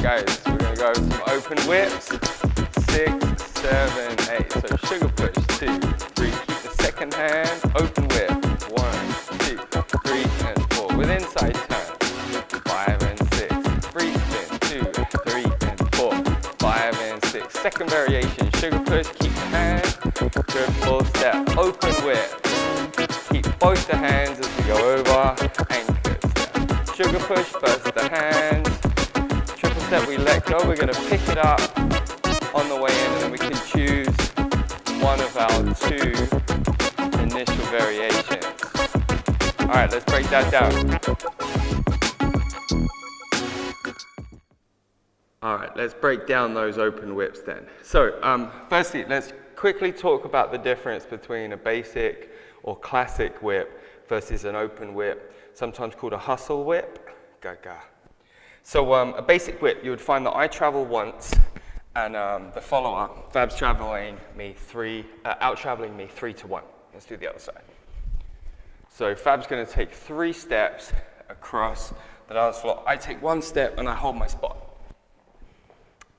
guys, we're going to go over some open whips. 6, 7, 8. So sugar push, 2, 3. Keep the second hand, open whip. 1, 2, 3, and 4. With inside turn. 5 and 6. Free spin. 2, 3, and 4. 5 and 6. Second variation, sugar push, keep the hand. Triple step, open whip. Keep both the hands as we go over. Anchor step. Sugar push, first the hands. Triple step, we let go. We're going to pick it up on the way in, and then we can choose one of our 2 initial variations. All right, let's break that down. All right, let's break down those open whips then. So firstly, let's quickly talk about the difference between a basic or classic whip versus an open whip, sometimes called a hustle whip. Gaga. So a basic whip, you would find that I travel once, and the follower, Fab's traveling me out traveling me 3 to 1. Let's do the other side. So Fab's going to take 3 steps across the dance floor. I take 1 step and I hold my spot.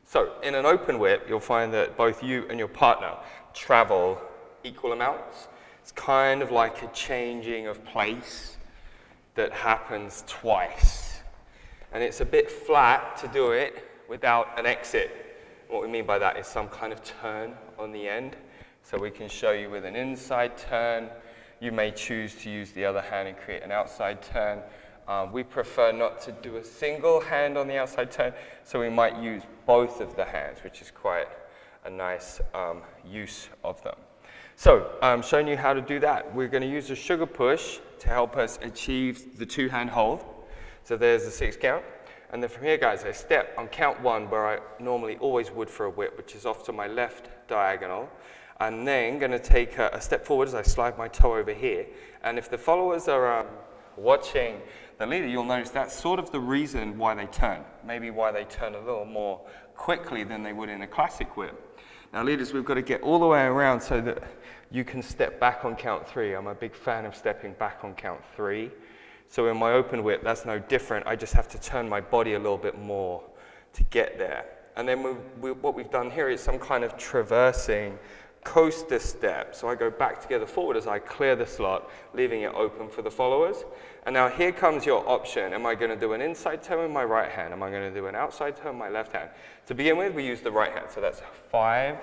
So in an open whip, you'll find that both you and your partner travel equal amounts. It's kind of like a changing of place that happens twice. And it's a bit flat to do it without an exit. What we mean by that is some kind of turn on the end. So we can show you with an inside turn. You may choose to use the other hand and create an outside turn. We prefer not to do a single hand on the outside turn, so we might use both of the hands, which is quite a nice use of them. So I'm showing you how to do that. We're going to use a sugar push to help us achieve the 2-hand hold. So there's the 6 count. And then from here, guys, I step on count 1 where I normally always would for a whip, which is off to my left diagonal. I'm then going to take a step forward as I slide my toe over here. And if the followers are watching the leader, you'll notice that's sort of the reason why they turn. Maybe why they turn a little more quickly than they would in a classic whip. Now, leaders, we've got to get all the way around so that you can step back on count 3. I'm a big fan of stepping back on count 3. So in my open whip, that's no different. I just have to turn my body a little bit more to get there. And then what we've done here is some kind of traversing coaster step. So I go back together forward as I clear the slot, leaving it open for the followers. And now here comes your option. Am I going to do an inside turn with my right hand? Am I going to do an outside turn with my left hand? To begin with, we use the right hand. So that's 5,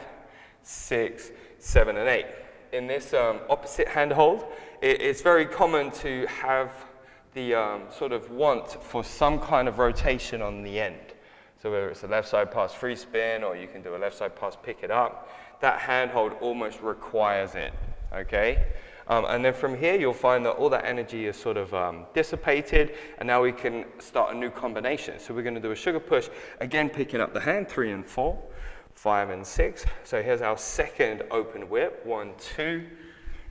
6, 7, and 8. In this opposite hand hold, it's very common to have the sort of want for some kind of rotation on the end. So whether it's a left side pass free spin, or you can do a left side pass pick it up, that hand hold almost requires it, okay? And then from here, you'll find that all that energy is sort of dissipated, and now we can start a new combination. So we're going to do a sugar push, again picking up the hand, 3 and 4, 5 and 6. So here's our second open whip, 1, 2,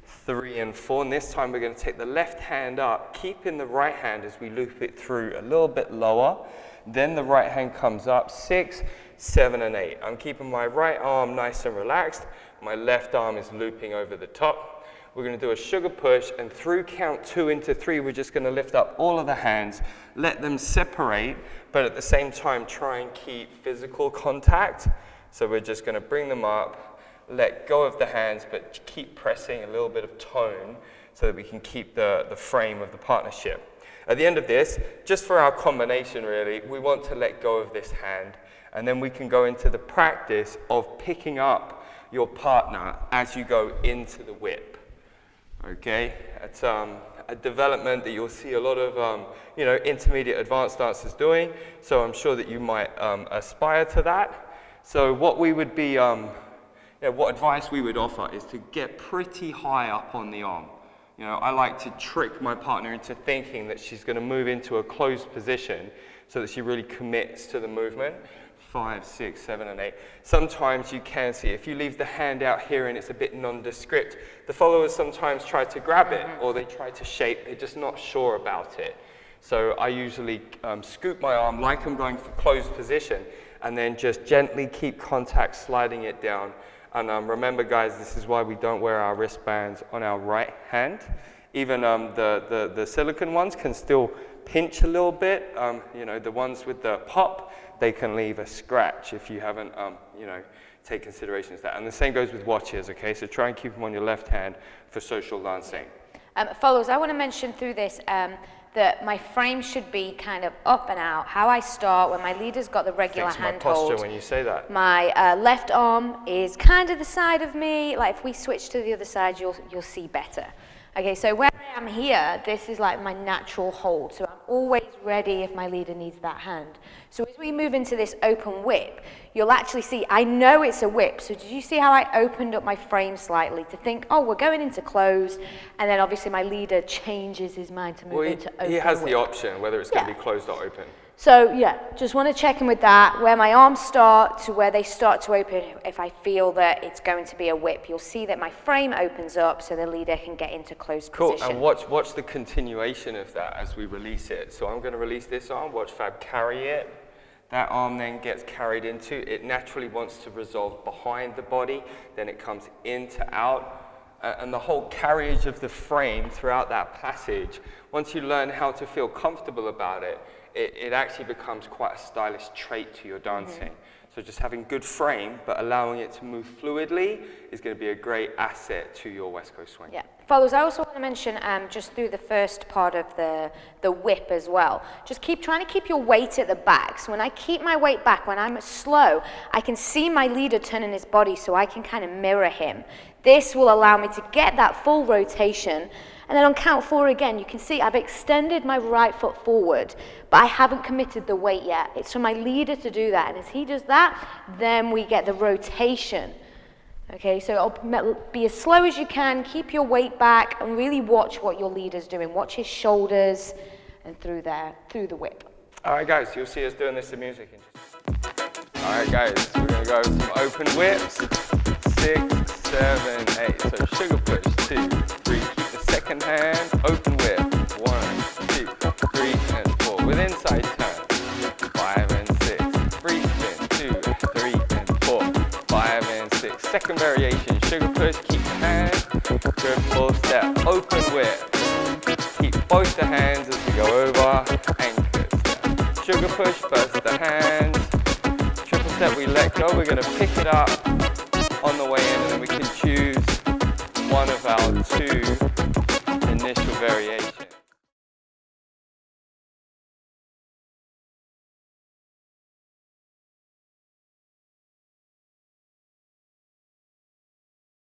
3 and 4. And this time we're going to take the left hand up, keeping the right hand as we loop it through a little bit lower. Then the right hand comes up, 6, 7, and 8. I'm keeping my right arm nice and relaxed. My left arm is looping over the top. We're going to do a sugar push, and through count 2 into 3, we're just going to lift up all of the hands, let them separate, but at the same time try and keep physical contact. So we're just going to bring them up, let go of the hands, but keep pressing a little bit of tone so that we can keep the frame of the partnership. At the end of this, just for our combination really, we want to let go of this hand, and then we can go into the practice of picking up your partner as you go into the whip. Okay, it's a development that you'll see a lot of intermediate advanced dancers doing, so I'm sure that you might aspire to that. So what we would be, what advice we would offer is to get pretty high up on the arm. You know, I like to trick my partner into thinking that she's going to move into a closed position so that she really commits to the movement. 5, 6, 7, and 8. Sometimes you can see, if you leave the hand out here and it's a bit nondescript, the followers sometimes try to grab it or they try to shape, they're just not sure about it. So I usually scoop my arm like I'm going for closed position and then just gently keep contact, sliding it down. And remember guys, this is why we don't wear our wristbands on our right hand. Even the silicone ones can still pinch a little bit. The ones with the pop, they can leave a scratch if you haven't, you know, take consideration of that. And the same goes with watches, okay? So try and keep them on your left hand for social dancing. Followers, I want to mention through this that my frame should be kind of up and out. How I start when my leader's got the regular hand hold. My posture when you say that. My left arm is kind of the side of me. Like if we switch to the other side, you'll see better. Okay, so where I am here, this is like my natural hold. So I'm always ready if my leader needs that hand. So as we move into this open whip, you'll actually see, I know it's a whip. So did you see how I opened up my frame slightly to think, oh, we're going into close. And then obviously my leader changes his mind to move into open. He has whip. The option, whether it's going to be closed or open. So yeah, just want to check in with that, where my arms start to where they start to open. If I feel that it's going to be a whip, you'll see that my frame opens up so the leader can get into closed position. Cool, and watch the continuation of that as we release it. So I'm going to release this arm, watch Fab carry it. That arm then gets carried into, it naturally wants to resolve behind the body, then it comes into out. And the whole carriage of the frame throughout that passage, once you learn how to feel comfortable about it, it actually becomes quite a stylish trait to your dancing. So just having good frame, but allowing it to move fluidly is going to be a great asset to your West Coast swing. Yeah. Followers, I also want to mention just through the first part of the whip as well, just trying to keep your weight at the back. So when I keep my weight back, when I'm slow, I can see my leader turning his body so I can kind of mirror him. This will allow me to get that full rotation. And then on count 4 again, you can see I've extended my right foot forward, but I haven't committed the weight yet. It's for my leader to do that. And as he does that, then we get the rotation. Okay, so be as slow as you can, keep your weight back, and really watch what your leader's doing. Watch his shoulders and through the whip. All right, guys, you'll see us doing this in music. All right, guys, we're going to go some open whips. 6, 7, 8. So sugar push, 2, 3. Second hand, open whip, 1, 2, 3, and 4. With inside turn, 5 and 6. Free spin, 2, 3, and 4. 5 and 6. Second variation, sugar push, keep the hand. Good full step, open whip. Keep both the hands as we go over, anchor step. Sugar push, first the hands. Triple step, we let go. We're going to pick it up on the way in, and then we can choose one of our 2